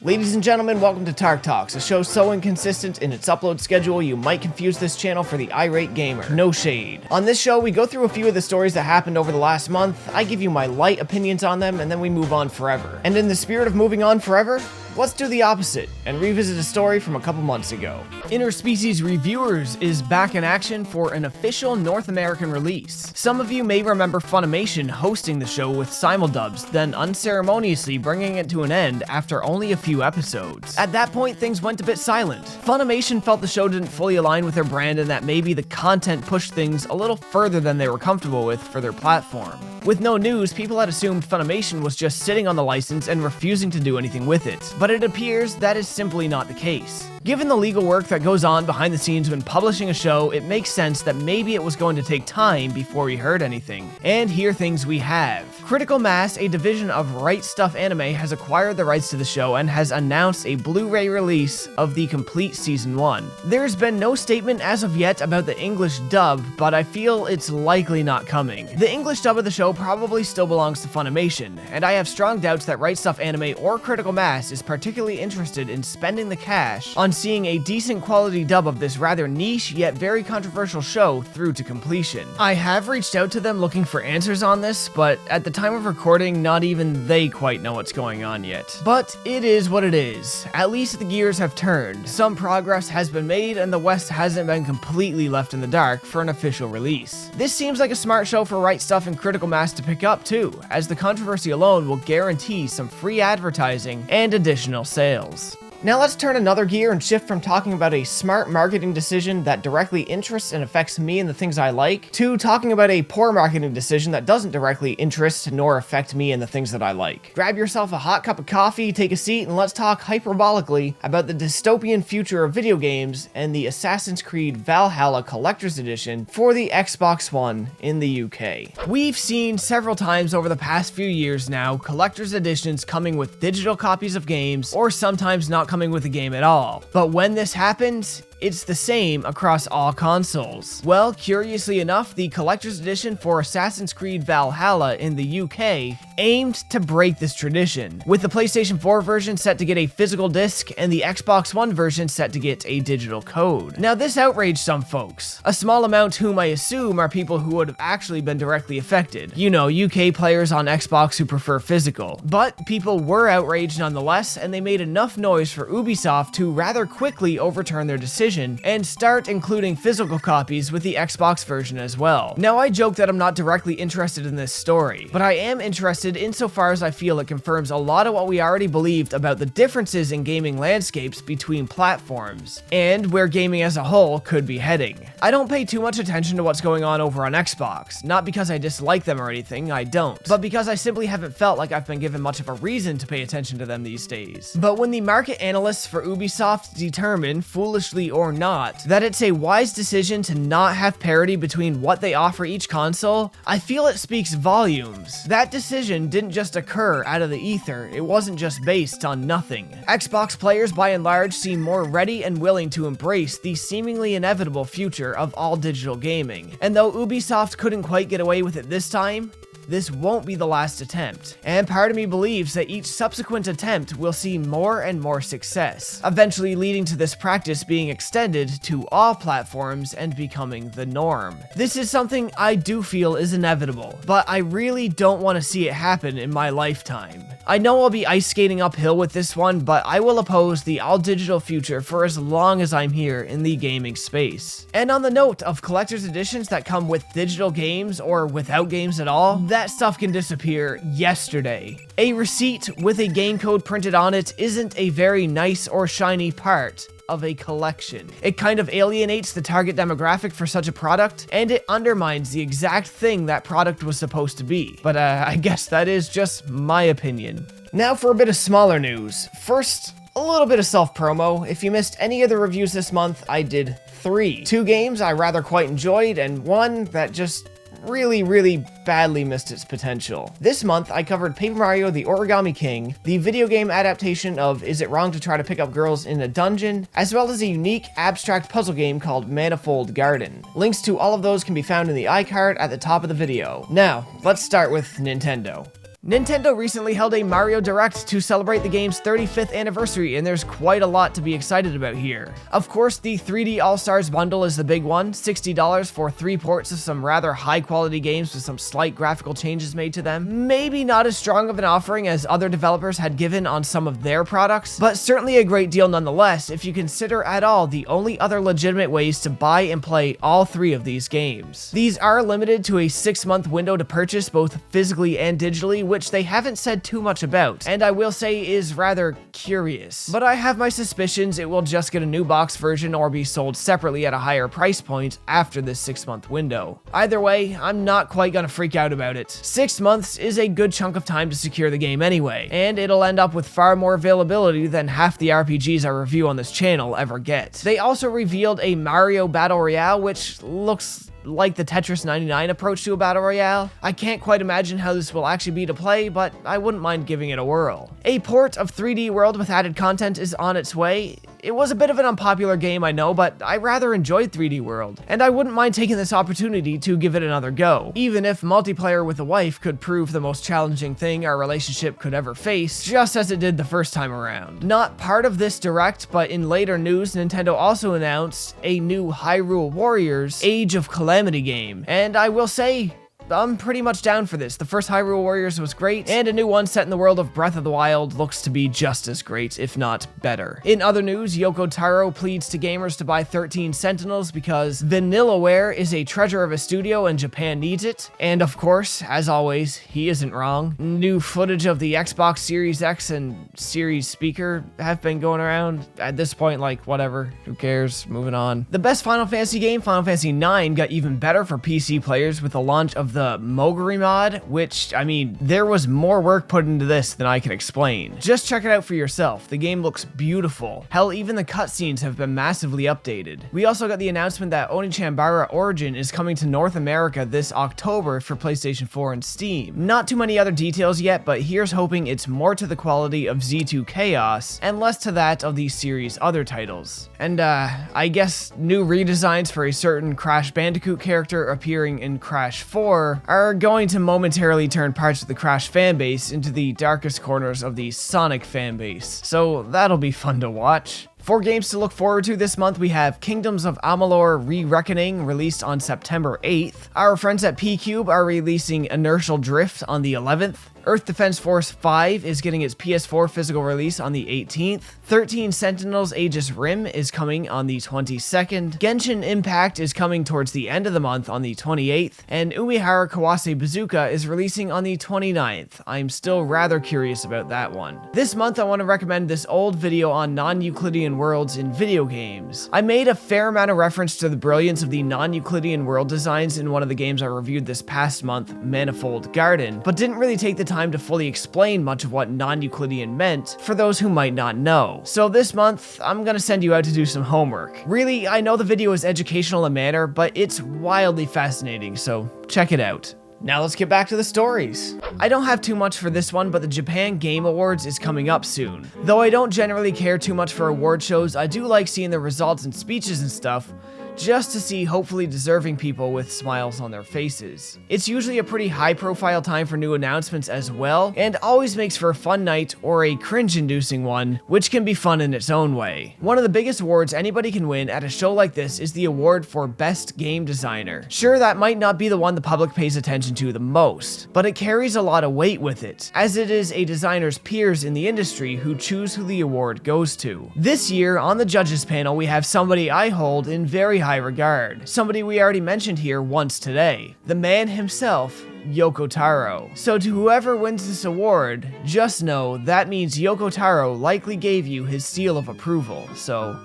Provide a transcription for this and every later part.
Ladies and gentlemen, welcome to Tark Talks, a show so inconsistent in its upload schedule you might confuse this channel for the irate gamer. No shade. On this show, we go through a few of the stories that happened over the last month, I give you my light opinions on them, and then we move on forever. And in the spirit of moving on forever, let's do the opposite and revisit a story from a couple months ago. Interspecies Reviewers is back in action for an official North American release. Some of you may remember Funimation hosting the show with simuldubs, then unceremoniously bringing it to an end after only a few episodes. At that point, things went a bit silent. Funimation felt the show didn't fully align with their brand and that maybe the content pushed things a little further than they were comfortable with for their platform. With no news, people had assumed Funimation was just sitting on the license and refusing to do anything with it, but it appears that is simply not the case. Given the legal work that goes on behind the scenes when publishing a show, it makes sense that maybe it was going to take time before we heard anything. And here things we have. Critical Mass, a division of Right Stuff Anime, has acquired the rights to the show and has announced a Blu-ray release of the complete Season 1. There's been no statement as of yet about the English dub, but I feel it's likely not coming. The English dub of the show probably still belongs to Funimation, and I have strong doubts that Right Stuff Anime or Critical Mass is particularly interested in spending the cash on seeing a decent quality dub of this rather niche yet very controversial show through to completion. I have reached out to them looking for answers on this, but at the time of recording, not even they quite know what's going on yet. But it is what it is. At least the gears have turned. Some progress has been made and the West hasn't been completely left in the dark for an official release. This seems like a smart show for Right Stuff and Critical Mass to pick up too, as the controversy alone will guarantee some free advertising and additional sales. Now let's turn another gear and shift from talking about a smart marketing decision that directly interests and affects me and the things I like, to talking about a poor marketing decision that doesn't directly interest nor affect me and the things that I like. Grab yourself a hot cup of coffee, take a seat, and let's talk hyperbolically about the dystopian future of video games and the Assassin's Creed Valhalla Collector's Edition for the Xbox One in the UK. We've seen several times over the past few years now collector's editions coming with digital copies of games, or sometimes not coming with a game at all. But when this happens, it's the same across all consoles. Well, curiously enough, the collector's edition for Assassin's Creed Valhalla in the UK aimed to break this tradition, with the PlayStation 4 version set to get a physical disc and the Xbox One version set to get a digital code. Now this outraged some folks, a small amount whom I assume are people who would have actually been directly affected. You know, UK players on Xbox who prefer physical. But people were outraged nonetheless, and they made enough noise for Ubisoft to rather quickly overturn their decision and start including physical copies with the Xbox version as well. Now I joke that I'm not directly interested in this story, but I am interested insofar as I feel it confirms a lot of what we already believed about the differences in gaming landscapes between platforms, and where gaming as a whole could be heading. I don't pay too much attention to what's going on over on Xbox, not because I dislike them or anything, I don't, but because I simply haven't felt like I've been given much of a reason to pay attention to them these days. But when the market analysts for Ubisoft determine, foolishly or not, that it's a wise decision to not have parity between what they offer each console, I feel it speaks volumes. That decision didn't just occur out of the ether, it wasn't just based on nothing. Xbox players by and large seem more ready and willing to embrace the seemingly inevitable future of all digital gaming. And though Ubisoft couldn't quite get away with it this time, this won't be the last attempt, and part of me believes that each subsequent attempt will see more and more success, eventually leading to this practice being extended to all platforms and becoming the norm. This is something I do feel is inevitable, but I really don't want to see it happen in my lifetime. I know I'll be ice skating uphill with this one, but I will oppose the all-digital future for as long as I'm here in the gaming space. And on the note of collector's editions that come with digital games or without games at all, that stuff can disappear yesterday. A receipt with a game code printed on it isn't a very nice or shiny part of a collection. It kind of alienates the target demographic for such a product, and it undermines the exact thing that product was supposed to be. But I guess that is just my opinion. Now for a bit of smaller news. First, a little bit of self-promo. If you missed any of the reviews this month, I did 3. 2 games I rather quite enjoyed, and 1 that just really badly missed its potential. This month, I covered Paper Mario: The Origami King, the video game adaptation of Is It Wrong to Try to Pick Up Girls in a Dungeon, as well as a unique abstract puzzle game called Manifold Garden. Links to all of those can be found in the iCard at the top of the video. Now, let's start with Nintendo. Nintendo recently held a Mario Direct to celebrate the game's 35th anniversary, and there's quite a lot to be excited about here. Of course, the 3D All-Stars bundle is the big one, $60 for 3 ports of some rather high-quality games with some slight graphical changes made to them. Maybe not as strong of an offering as other developers had given on some of their products, but certainly a great deal nonetheless if you consider at all the only other legitimate ways to buy and play all 3 of these games. These are limited to a 6-month window to purchase both physically and digitally, which they haven't said too much about, and I will say is rather curious. But I have my suspicions it will just get a new box version or be sold separately at a higher price point after this 6-month window. Either way, I'm not quite gonna freak out about it. 6 months is a good chunk of time to secure the game anyway, and it'll end up with far more availability than half the RPGs I review on this channel ever get. They also revealed a Mario Battle Royale, which looks like the Tetris 99 approach to a battle royale. I can't quite imagine how this will actually be to play, but I wouldn't mind giving it a whirl. A port of 3D World with added content is on its way. It was a bit of an unpopular game, I know, but I rather enjoyed 3D World, and I wouldn't mind taking this opportunity to give it another go, even if multiplayer with a wife could prove the most challenging thing our relationship could ever face, just as it did the first time around. Not part of this direct, but in later news, Nintendo also announced a new Hyrule Warriors Age of Calamity game, and I will say, I'm pretty much down for this. The first Hyrule Warriors was great, and a new one set in the world of Breath of the Wild looks to be just as great, if not better. In other news, Yoko Taro pleads to gamers to buy 13 Sentinels because Vanillaware is a treasure of a studio and Japan needs it. And of course, as always, he isn't wrong. New footage of the Xbox Series X and Series speaker have been going around. At this point, like, whatever, who cares? Moving on. The best Final Fantasy game, Final Fantasy IX, got even better for PC players with the launch of the Moguri mod, which, I mean, there was more work put into this than I can explain. Just check it out for yourself. The game looks beautiful. Hell, even the cutscenes have been massively updated. We also got the announcement that Onichambara Origin is coming to North America this October for PlayStation 4 and Steam. Not too many other details yet, but here's hoping it's more to the quality of Z2 Chaos and less to that of the series' other titles. And I guess new redesigns for a certain Crash Bandicoot character appearing in Crash 4 are going to momentarily turn parts of the Crash fanbase into the darkest corners of the Sonic fanbase. So that'll be fun to watch. 4 games to look forward to this month, we have Kingdoms of Amalur Re-Reckoning, released on September 8th. Our friends at P-Cube are releasing Inertial Drift on the 11th. Earth Defense Force 5 is getting its PS4 physical release on the 18th. 13 Sentinels Aegis Rim is coming on the 22nd. Genshin Impact is coming towards the end of the month on the 28th. And Umihara Kawase Bazooka is releasing on the 29th. I'm still rather curious about that one. This month I want to recommend this old video on non-Euclidean worlds in video games. I made a fair amount of reference to the brilliance of the non-Euclidean world designs in one of the games I reviewed this past month, Manifold Garden, but didn't really take the time to fully explain much of what non-Euclidean meant for those who might not know. So this month, I'm gonna send you out to do some homework. Really, I know the video is educational in manner, but it's wildly fascinating, so check it out. Now let's get back to the stories. I don't have too much for this one, but the Japan Game Awards is coming up soon. Though I don't generally care too much for award shows, I do like seeing the results and speeches and stuff, just to see hopefully deserving people with smiles on their faces. It's usually a pretty high-profile time for new announcements as well, and always makes for a fun night or a cringe-inducing one, which can be fun in its own way. One of the biggest awards anybody can win at a show like this is the award for Best Game Designer. Sure, that might not be the one the public pays attention to the most, but it carries a lot of weight with it, as it is a designer's peers in the industry who choose who the award goes to. This year, on the judges panel, we have somebody I hold in very high regard. Somebody we already mentioned here once today. The man himself, Yoko Taro. So to whoever wins this award, just know that means Yoko Taro likely gave you his seal of approval, so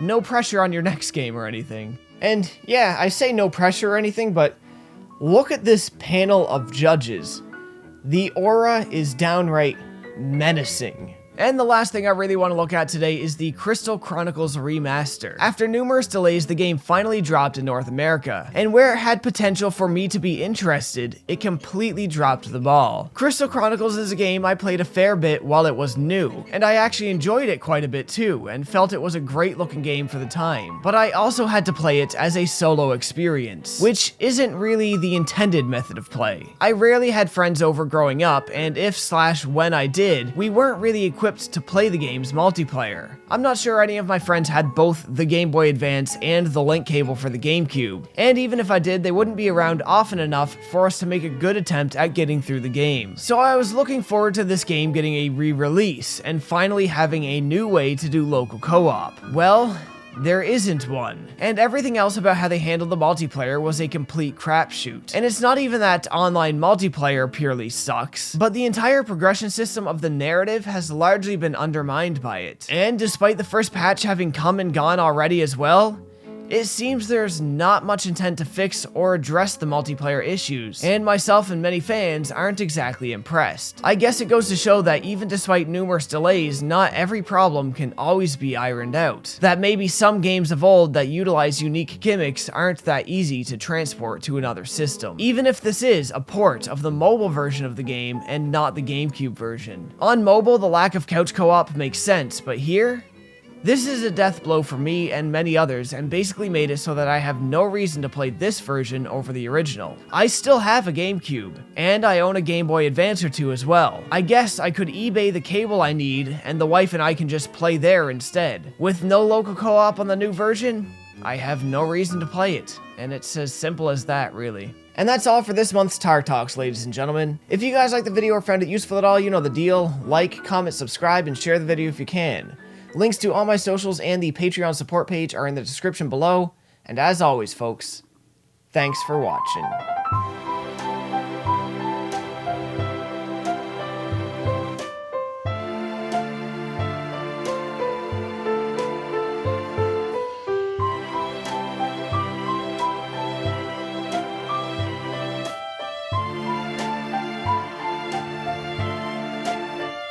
no pressure on your next game or anything. And yeah, I say no pressure or anything, but look at this panel of judges. The aura is downright menacing. And the last thing I really want to look at today is the Crystal Chronicles remaster. After numerous delays, the game finally dropped in North America, and where it had potential for me to be interested, it completely dropped the ball. Crystal Chronicles is a game I played a fair bit while it was new, and I actually enjoyed it quite a bit too, and felt it was a great looking game for the time. But I also had to play it as a solo experience, which isn't really the intended method of play. I rarely had friends over growing up, and if/when I did, we weren't really equipped to play the game's multiplayer. I'm not sure any of my friends had both the Game Boy Advance and the link cable for the GameCube, and even if I did, they wouldn't be around often enough for us to make a good attempt at getting through the game. So I was looking forward to this game getting a re-release, and finally having a new way to do local co-op. Well, there isn't one. And everything else about how they handled the multiplayer was a complete crapshoot. And it's not even that online multiplayer purely sucks, but the entire progression system of the narrative has largely been undermined by it. And despite the first patch having come and gone already as well, it seems there's not much intent to fix or address the multiplayer issues, and myself and many fans aren't exactly impressed. I guess it goes to show that even despite numerous delays, not every problem can always be ironed out. That maybe some games of old that utilize unique gimmicks aren't that easy to transport to another system, even if this is a port of the mobile version of the game and not the GameCube version. On mobile, the lack of couch co-op makes sense, but here, this is a death blow for me and many others, and basically made it so that I have no reason to play this version over the original. I still have a GameCube, and I own a Game Boy Advance or two as well. I guess I could eBay the cable I need, and the wife and I can just play there instead. With no local co-op on the new version, I have no reason to play it, and it's as simple as that, really. And that's all for this month's Tark Talks, ladies and gentlemen. If you guys liked the video or found it useful at all, you know the deal. Like, comment, subscribe, and share the video if you can. Links to all my socials and the Patreon support page are in the description below, and as always folks, thanks for watching.